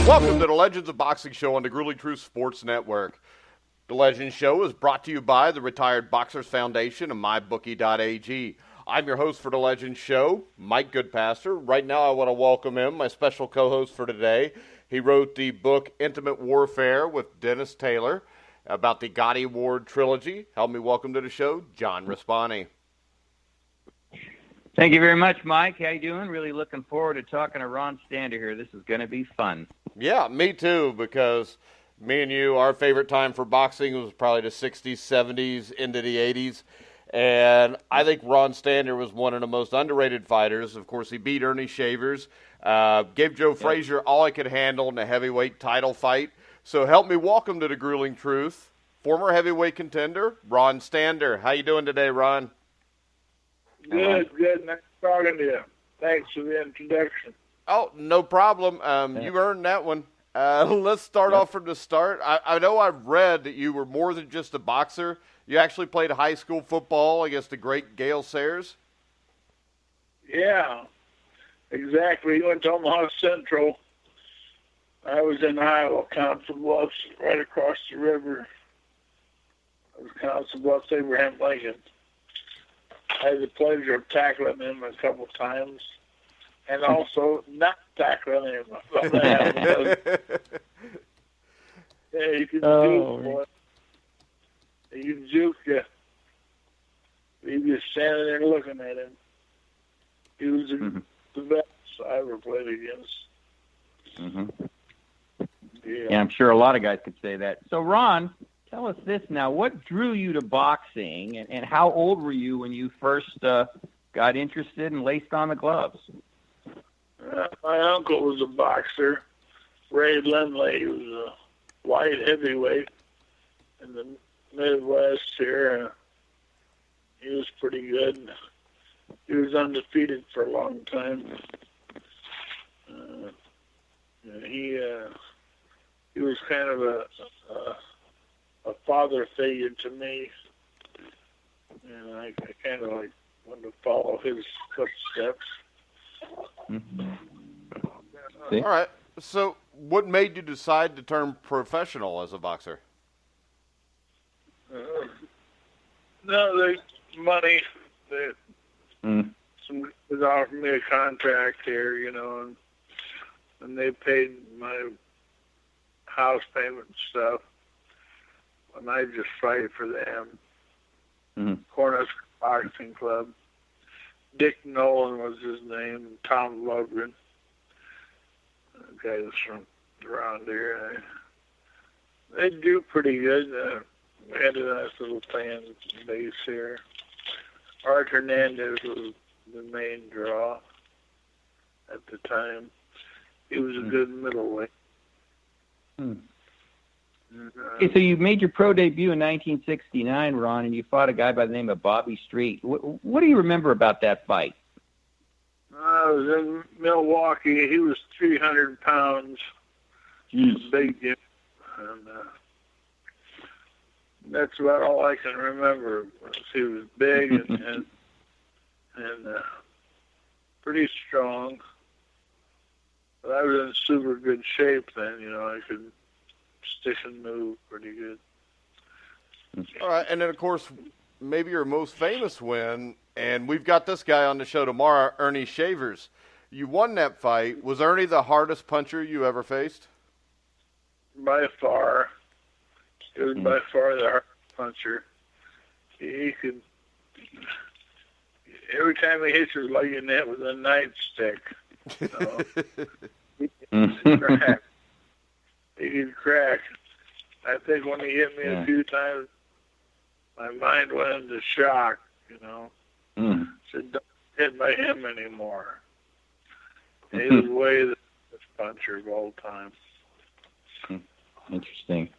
Welcome to the Legends of Boxing Show on the Grueling Truth Sports Network. The Legends Show is brought to you by the Retired Boxers Foundation and MyBookie.ag. I'm your host for the Legends Show, Mike Goodpaster. Right now I want to welcome him, my special co-host for today. He wrote the book Intimate Warfare with Dennis Taylor about the Gotti Ward trilogy. Help me welcome to the show, John Raspanti. Thank you very much, Mike. How you doing? Really looking forward to talking to Ron Stander here. This is going to be fun. Yeah, me too, because me and you, our favorite time for boxing was probably the 60s, 70s, into the 80s. And I think Ron Stander was one of the most underrated fighters. Of course, he beat Ernie Shavers, gave Joe Frazier all he could handle in the heavyweight title fight. So help me welcome to the Grueling Truth, former heavyweight contender, Ron Stander. How you doing today, Ron? Good. Nice talking to you. Thanks for the introduction. Oh, no problem. You earned that one. Let's start off from the start. I know I've read that you were more than just a boxer. You actually played high school football against the great Gale Sayers. Yeah, exactly. Went to Omaha Central. I was in Iowa, Council Bluffs, right across the river. It was Council Bluffs, Abraham Lincoln. I had the pleasure of tackling him a couple times, and also not tackling him. Yeah, you can juke, boy. You can juke you. You just standing there looking at him. He was the best I ever played against. Mm-hmm. Yeah, I'm sure a lot of guys could say that. So, Ron, tell us this now. What drew you to boxing, and how old were you when you first got interested and laced on the gloves? My uncle was a boxer. Ray Lindley. He was a light heavyweight in the Midwest here. He was pretty good. He was undefeated for a long time. He was kind of a father figure to me, and I kind of like wanted to follow his footsteps. All right. So, what made you decide to turn professional as a boxer? No, money. Some guys offered me a contract here, and they paid my house payment and stuff. And I just fight for them. Cornhusker Boxing Club. Dick Nolan was his name. Tom Lundgren. Guys from around here. They do pretty good. We had a nice little fan base here. Art Hernandez was the main draw at the time. He was a good middleweight. Okay, so you made your pro debut in 1969, Ron, and you fought a guy by the name of Bobby Street. What do you remember about that fight? I was in Milwaukee. He was 300 pounds. He was a big dude. And that's about all I can remember. He was big and pretty strong. But I was in super good shape then. I could stick and move pretty good. All right, and then, of course, maybe your most famous win, and we've got this guy on the show tomorrow, Ernie Shavers. You won that fight. Was Ernie the hardest puncher you ever faced? By far. He was by far the hardest puncher. He could... Every time he hits you, like you net with a nightstick. He could crack. I think when he hit me a few times, my mind went into shock, Said, don't hit by him anymore. He was way the best puncher of all time. Interesting.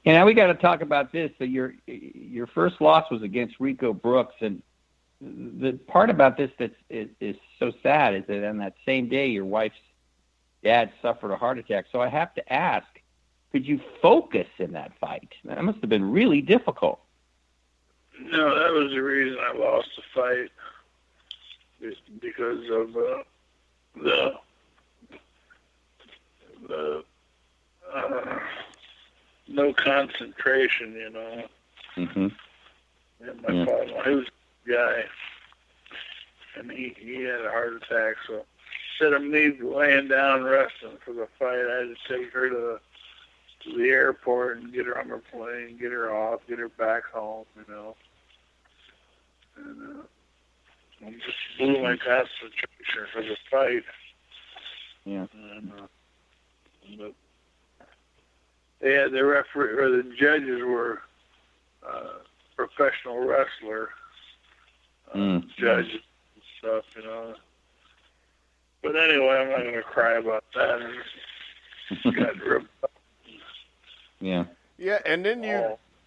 And now we got to talk about this. So your first loss was against Rico Brooks, and the part about this that is so sad is that on that same day your wife's dad suffered a heart attack. So I have to ask, could you focus in that fight? That must have been really difficult. No, that was the reason I lost the fight, because of the no concentration, you know. Mm-hmm. And my father, he was a guy, and he had a heart attack, so instead of me laying down resting for the fight, I had to take her to the airport and get her on her plane, get her off, get her back home, you know. And I just blew my concentration for the fight. Yeah. And, but they had the referee, or the judges were professional wrestler judges and stuff, you know. But anyway, I'm not going to cry about that. I got ripped up. Yeah. Yeah, and then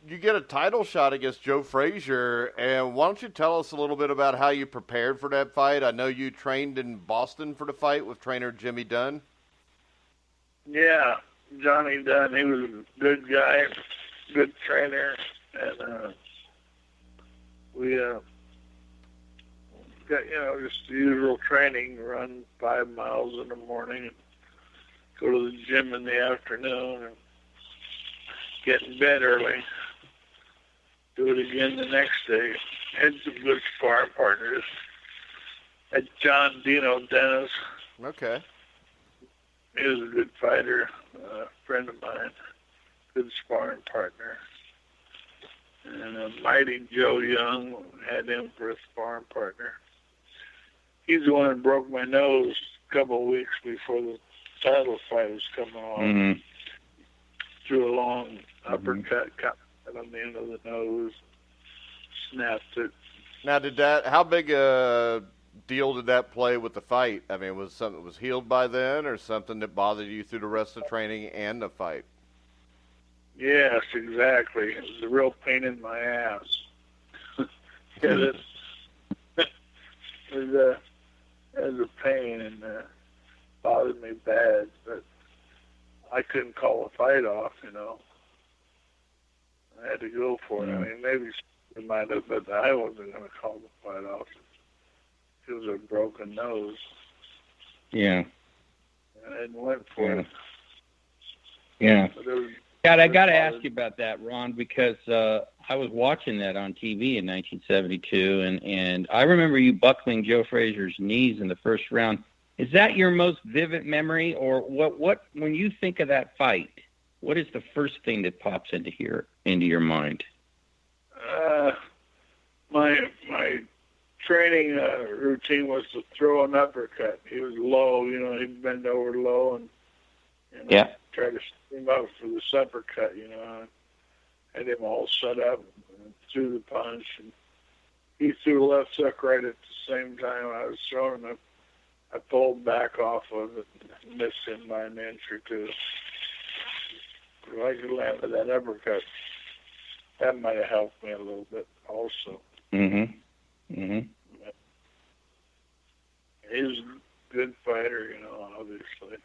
you get a title shot against Joe Frazier, and why don't you tell us a little bit about how you prepared for that fight? I know you trained in Boston for the fight with trainer Jimmy Dunn. Yeah, Johnny Dunn, he was a good guy, good trainer, and we got, you know, just the usual training, run 5 miles in the morning, and go to the gym in the afternoon, and get in bed early, do it again the next day. Had some good sparring partners. Had John Dino Dennis. Okay. He was a good fighter, a friend of mine, good sparring partner. And Mighty Joe Young, had him for a sparring partner. He's the one that broke my nose a couple of weeks before the title fight was coming on. Mm-hmm. Threw a long uppercut, cut on the end of the nose, snapped it. Now, how big a deal did that play with the fight? I mean, was something that was healed by then, or something that bothered you through the rest of the training and the fight? Yes, exactly. It was a real pain in my ass. It was a pain and bothered me bad, but I couldn't call the fight off, you know. I had to go for it. I mean, maybe it might have, but I wasn't going to call the fight off. It was a broken nose. Yeah. And I went for it. Yeah. But it was, God, I got to ask you about that, Ron, because I was watching that on TV in 1972, and I remember you buckling Joe Frazier's knees in the first round. Is that your most vivid memory, or what? When you think of that fight, what is the first thing that pops into your mind? My training routine was to throw an uppercut. He was low, you know. He'd bend over low and try to steam up for this uppercut, you know. Had him all set up and threw the punch, and he threw a left hook right at the same time I was throwing it. I pulled back off of it and missed him by an inch or two. If I could land with that uppercut, that might have helped me a little bit also. Mm-hmm. Mm-hmm. He was a good fighter, you know, obviously.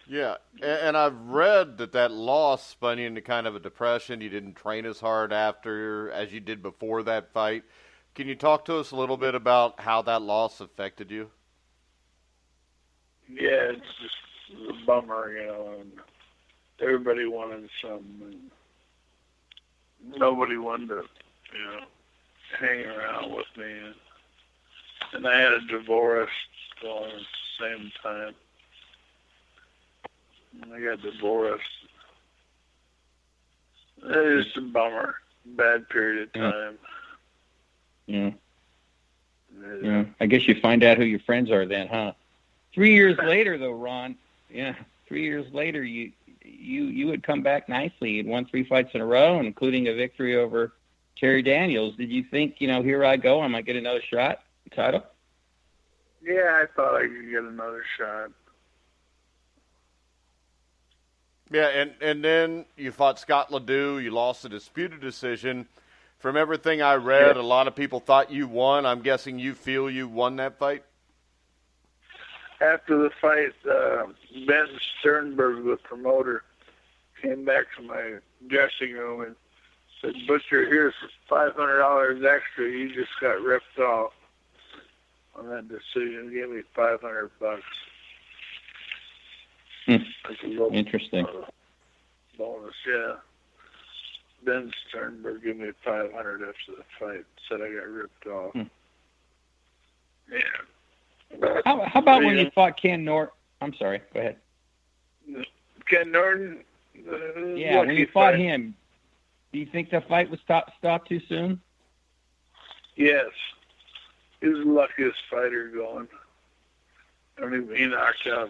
Yeah, and I've read that loss spun you into kind of a depression. You didn't train as hard after as you did before that fight. Can you talk to us a little bit about how that loss affected you? Yeah, it's just a bummer, you know, and everybody wanted something, and nobody wanted to, you know, hang around with me. And I had a divorce going at the same time. And I got divorced. It's just a bummer. Bad period of time. Yeah. Yeah. I guess you find out who your friends are then, huh? 3 years later, though, Ron. Yeah. 3 years later, you had come back nicely. You'd won 3 fights in a row, including a victory over Terry Daniels. Did you think, you know, here I go, I might get another shot, title? Yeah, I thought I could get another shot. Yeah, and then you fought Scott Ledoux. You lost a disputed decision. From everything I read, a lot of people thought you won. I'm guessing you feel you won that fight? After the fight, Ben Sternberg, the promoter, came back to my dressing room and said, "Butcher, here's $500 extra. You just got ripped off on that decision." He gave me $500. Like a little, Interesting. Bonus, yeah. Ben Sternberg gave me 500 after the fight. Said I got ripped off. Yeah. How about when you fought Ken Norton? I'm sorry. Go ahead. Ken Norton. Yeah, when you fought him, do you think the fight was stopped too soon? Yes. He was the luckiest fighter going. I mean, he knocked out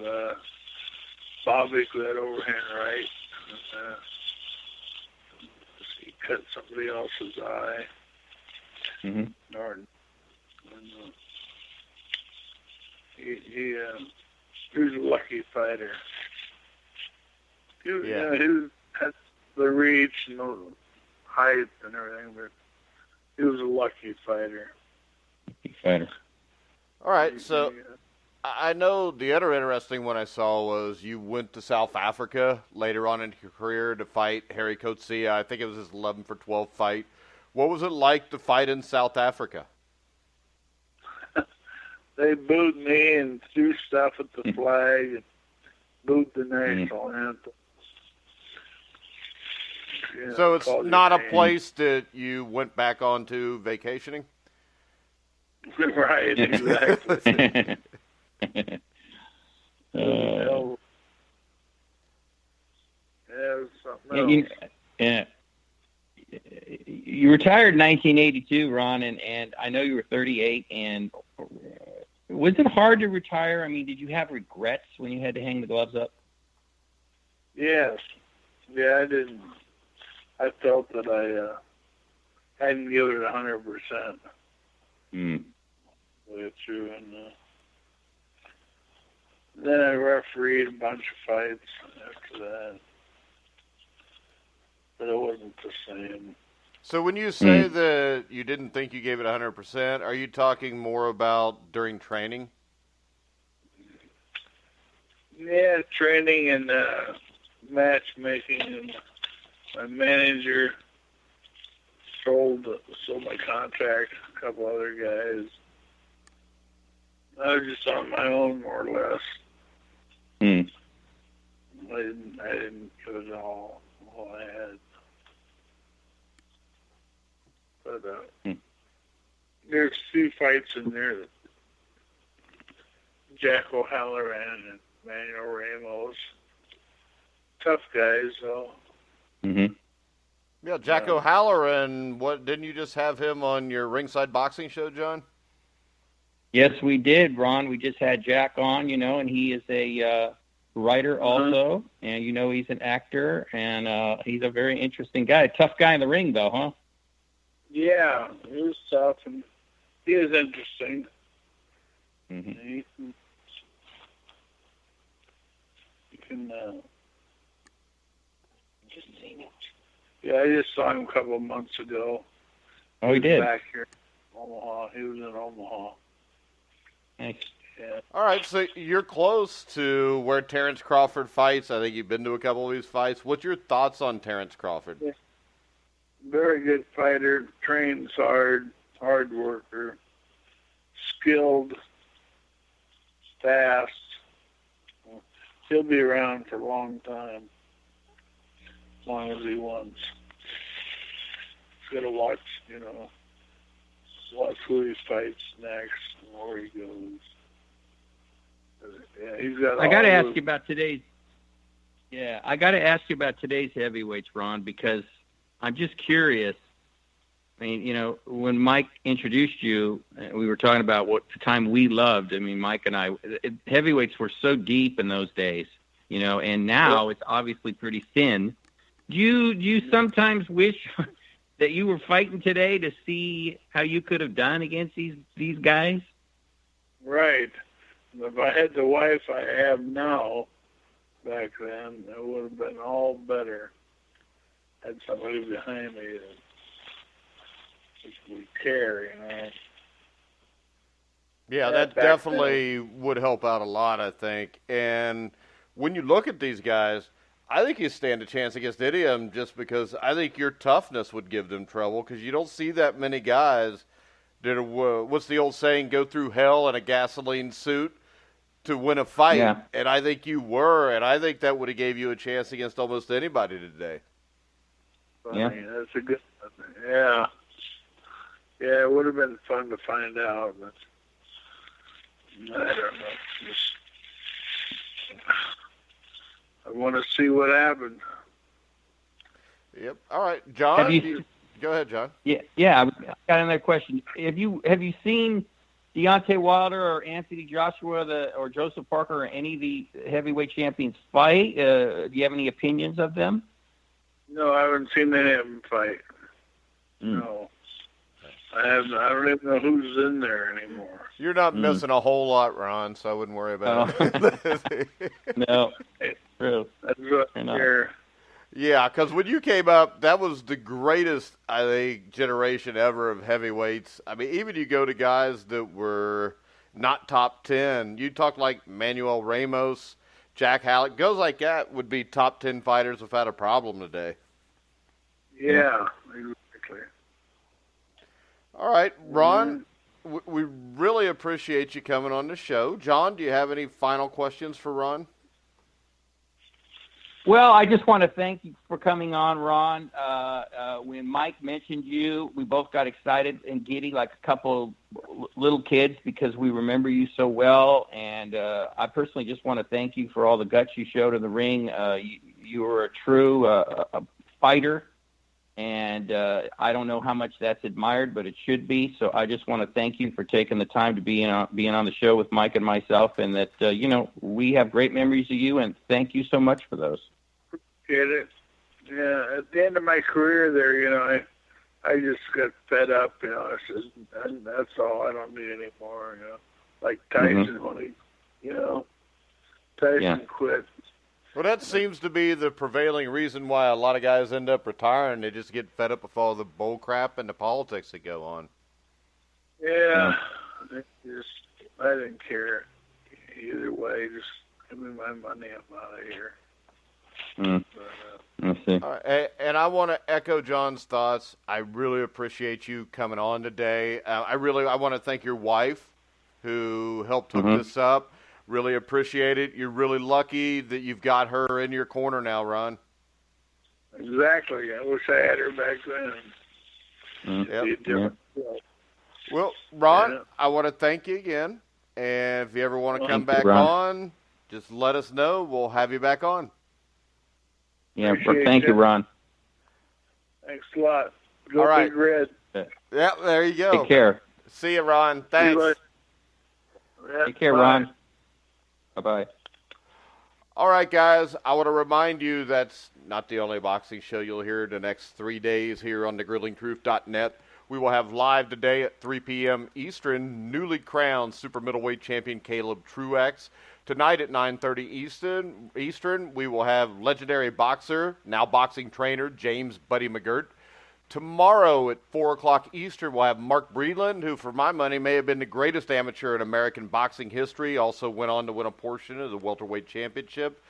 Bobbick with that overhand right. And, he cut somebody else's eye. Mm-hmm. Norton. And, he was a lucky fighter. He had the reach and the height and everything, but he was a lucky fighter. All right, so I know the other interesting one I saw was you went to South Africa later on in your career to fight Harry Coetzee. I think it was his 11 for 12 fight. What was it like to fight in South Africa? They booed me and threw stuff at the flag and booed the national anthem. Yeah, so it's not a place that you went back onto vacationing? Right, exactly. Yeah, it was something else. You retired in 1982, Ron, and I know you were 38. And was it hard to retire? I mean, did you have regrets when you had to hang the gloves up? Yes. Yeah, I didn't. I felt that I hadn't given it 100%. Way through, and then I refereed a bunch of fights after that, but it wasn't the same. So when you say that you didn't think you gave it 100%, are you talking more about during training? Yeah, training and matchmaking, and my manager sold my contract to a couple other guys. I was just on my own, more or less. I didn't give it all I had. But there's a few fights in there that Jack O'Halloran and Manuel Ramos, tough guys, though. Yeah, Jack O'Halloran. What didn't you just have him on your Ringside Boxing show, John? Yes, we did, Ron. We just had Jack on, and he is a writer also, and he's an actor, and he's a very interesting guy. Tough guy in the ring, though, huh? Yeah, he was tough, and he is interesting. He can just seen it. Yeah, I just saw him a couple of months ago. Oh, he did? Back here in Omaha. He was in Omaha. Nice. Yeah. All right, so you're close to where Terrence Crawford fights. I think you've been to a couple of these fights. What's your thoughts on Terrence Crawford? Yeah. Very good fighter, trains hard, hard worker, skilled, fast. He'll be around for a long time, as long as he wants. He's got to watch who he fights next and where he goes. Yeah, he's got. I got to ask you about today's. Yeah, I got to ask you about today's heavyweights, Ron, because I'm just curious. I mean, when Mike introduced you, we were talking about what the time we loved. I mean, Mike and I, heavyweights were so deep in those days, and now it's obviously pretty thin. Do you sometimes wish that you were fighting today to see how you could have done against these guys? Right. If I had the wife I have now, back then, it would have been all better. Had somebody behind me that would care, Yeah, that definitely would help out a lot, I think. And when you look at these guys, I think you stand a chance against any of them just because I think your toughness would give them trouble because you don't see that many guys that are, what's the old saying, go through hell in a gasoline suit. to win a fight, Yeah. and I think you were, and I think that would have gave you a chance against almost anybody today. Yeah. That's a good one. Yeah. Yeah, it would have been fun to find out, but I don't know. I want to see what happened. Yep. All right, John. Go ahead, John. Yeah. I got another question. Have you seen Deontay Wilder or Anthony Joshua or Joseph Parker or any of the heavyweight champions fight? Do you have any opinions of them? No, I haven't seen any of them fight. No. I don't even know who's in there anymore. You're not missing a whole lot, Ron, so I wouldn't worry about it. No, true. That's what I hear. Yeah, because when you came up, that was the greatest, I think, generation ever of heavyweights. I mean, even you go to guys that were not top 10. You talk like Manuel Ramos, Jack Halleck. Guys like that would be top 10 fighters without a problem today. Yeah, exactly. All right, Ron, we really appreciate you coming on the show. John, do you have any final questions for Ron? Well, I just want to thank you for coming on, Ron. When Mike mentioned you, we both got excited and giddy like a couple of little kids because we remember you so well. And I personally just want to thank you for all the guts you showed in the ring. You were a true a fighter, and I don't know how much that's admired, but it should be. So I just want to thank you for taking the time to being on the show with Mike and myself, and that we have great memories of you, and thank you so much for those. Get it? Yeah, at the end of my career there, I just got fed up, I said, that's all, I don't need any more, like Tyson when Tyson quit. Well, that seems to be the prevailing reason why a lot of guys end up retiring. They just get fed up with all the bull crap and the politics that go on. Yeah, I didn't care either way. Just give me my money, I'm out of here. I see. And I want to echo John's thoughts. I really appreciate you coming on today. I want to thank your wife who helped hook this up. Really appreciate it. You're really lucky that you've got her in your corner now, Ron. Exactly. I wish I had her back then. Yep. Well, Ron, I want to thank you again. And if you ever want to come back on, just let us know. We'll have you back on. Yeah, thank you, Ron. Thanks a lot. Go All right. Big Red. Yeah, there you go. Take care. See you, Ron. Thanks. Take care, Ron. Bye-bye. All right, guys, I want to remind you that's not the only boxing show you'll hear the next 3 days here on thegrizzlingtruth.net. We will have live today at 3 p.m. Eastern, newly crowned super middleweight champion Caleb Truax. Tonight at 9:30 Eastern, we will have legendary boxer, now boxing trainer, James Buddy McGirt. Tomorrow at 4 o'clock Eastern, we'll have Mark Breedland, who, for my money, may have been the greatest amateur in American boxing history. Also went on to win a portion of the welterweight championship.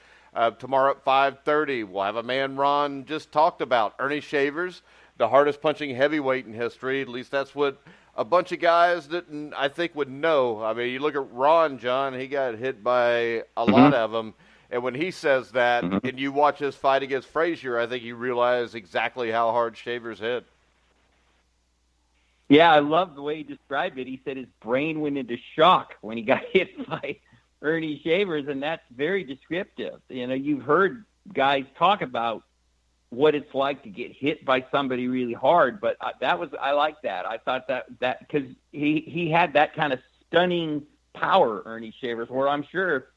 Tomorrow at 5:30, we'll have a man Ron just talked about, Ernie Shavers, the hardest punching heavyweight in history. At least that's what a bunch of guys that I think would know. I mean, you look at Ron, John, he got hit by a lot of them. And when he says that, and you watch his fight against Frazier, I think you realize exactly how hard Shavers hit. Yeah, I love the way he described it. He said his brain went into shock when he got hit by Ernie Shavers, and that's very descriptive. You've heard guys talk about what it's like to get hit by somebody really hard, but I like that. I thought that because he had that kind of stunning power, Ernie Shavers, where I'm sure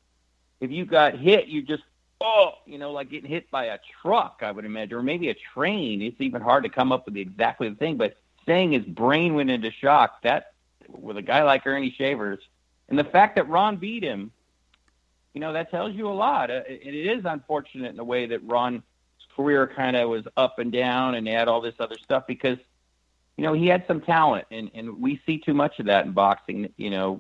if you got hit, you just, like getting hit by a truck, I would imagine, or maybe a train. It's even hard to come up with exactly the thing, but saying his brain went into shock, that with a guy like Ernie Shavers, and the fact that Ron beat him, that tells you a lot. It is unfortunate in the way that Ron's career kind of was up and down and had all this other stuff because, he had some talent, and we see too much of that in boxing.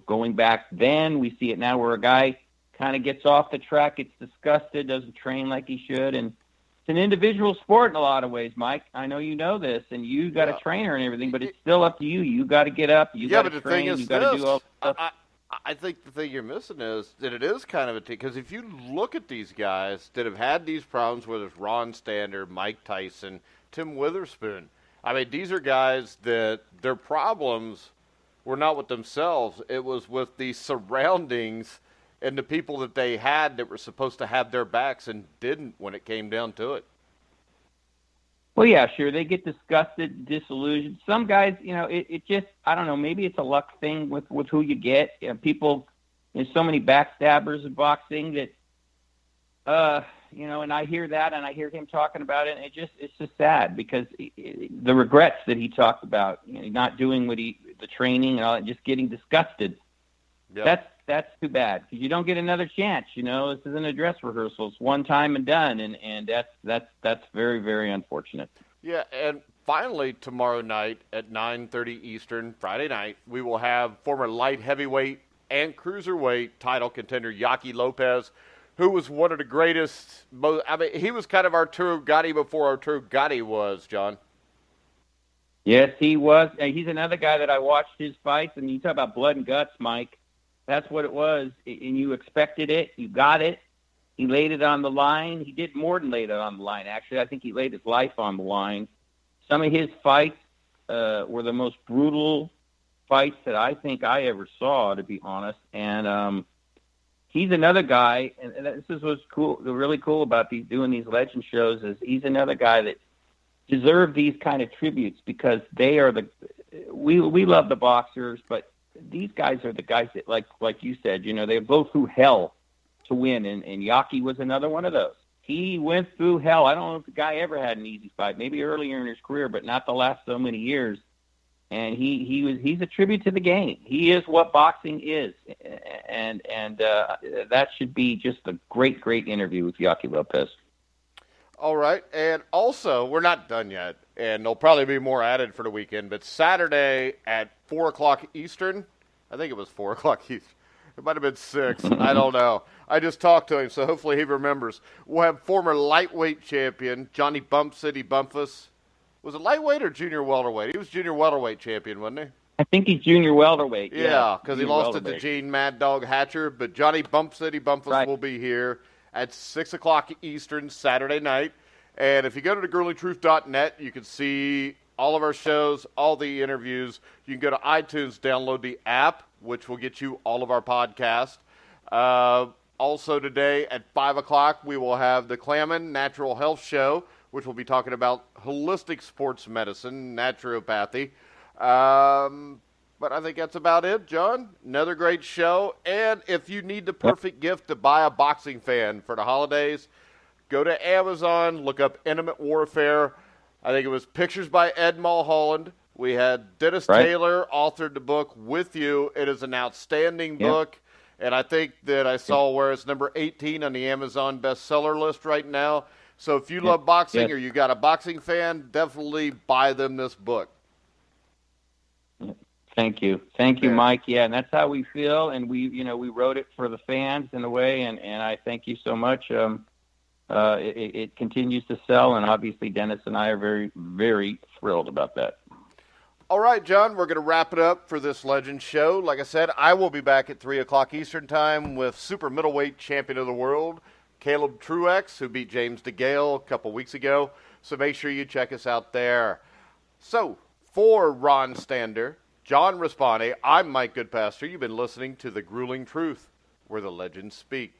Going back then, we see it now where a guy kind of gets off the track, gets disgusted, doesn't train like he should, and it's an individual sport in a lot of ways, Mike. I know you know this, and you got a trainer and everything, but it's still up to you. You got to get up, you got to train, you got to do all stuff. I think the thing you're missing is that it is kind of a team. Because if you look at these guys that have had these problems, whether it's Ron Stander, Mike Tyson, Tim Witherspoon, I mean, these are guys that their problems were not with themselves. It was with the surroundings and the people that they had that were supposed to have their backs and didn't when it came down to it. Well, yeah, sure. They get disgusted, disillusioned. Some guys, it just, I don't know, maybe it's a luck thing with who you get. People, there's so many backstabbers in boxing that, and I hear that and I hear him talking about it, and it's just sad because the regrets that he talked about, not doing the training and all that, just getting disgusted. Yep. That's too bad because you don't get another chance. This isn't a dress rehearsal; it's one time and done, and that's very, very unfortunate. Yeah, and finally tomorrow night at 9:30 Eastern, Friday night, we will have former light heavyweight and cruiserweight title contender Yaki Lopez, who was one of the greatest. He was kind of Arturo Gatti before Arturo Gatti was, John. Yes, he was. He's another guy that I watched his fights, and you talk about blood and guts, Mike. That's what it was, and you expected it. You got it. He laid it on the line. He did more than laid it on the line, actually. I think he laid his life on the line. Some of his fights were the most brutal fights that I think I ever saw, to be honest. And he's another guy, and this is what's cool, really cool about doing these legend shows, is he's another guy that deserve these kind of tributes because they are we love the boxers, but these guys are the guys that, like you said, they go through hell to win, and Yaki was another one of those. He went through hell. I don't know if the guy ever had an easy fight, maybe earlier in his career, but not the last so many years. And he's a tribute to the game. He is what boxing is, and that should be just a great, great interview with Yaki Lopez. All right, and also, we're not done yet, and there'll probably be more added for the weekend, but Saturday at 4 o'clock Eastern, I think it was 4 o'clock Eastern. It might have been 6. I don't know. I just talked to him, so hopefully he remembers. We'll have former lightweight champion Johnny Bump City Bumpus. Was it lightweight or junior welterweight? He was junior welterweight champion, wasn't he? I think he's junior welterweight. Yeah, because he lost it to Gene Mad Dog Hatcher, but Johnny Bump City Bumpus will be here at 6 o'clock Eastern Saturday night. And if you go to thegruelingtruth.net, you can see all of our shows, all the interviews. You can go to iTunes, download the app, which will get you all of our podcasts. Also today at 5 o'clock, we will have the Clammon Natural Health Show, which will be talking about holistic sports medicine, naturopathy. But I think that's about it, John. Another great show. And if you need the perfect gift to buy a boxing fan for the holidays, go to Amazon, look up Intimate Warfare. I think it was pictures by Ed Mulholland. We had Dennis Taylor authored the book with you. It is an outstanding book. And I think that I saw where it's number 18 on the Amazon bestseller list right now. So if you love boxing or you got a boxing fan, definitely buy them this book. Thank you, Mike. Yeah, and that's how we feel, and we wrote it for the fans in a way, and I thank you so much. It continues to sell, and obviously Dennis and I are very, very thrilled about that. All right, John, we're going to wrap it up for this Legend show. Like I said, I will be back at 3 o'clock Eastern time with super middleweight champion of the world, Caleb Truex, who beat James DeGale a couple weeks ago. So make sure you check us out there. So for Ron Stander, John Raspanti, I'm Mike Goodpaster. You've been listening to The Grueling Truth, where the legends speak.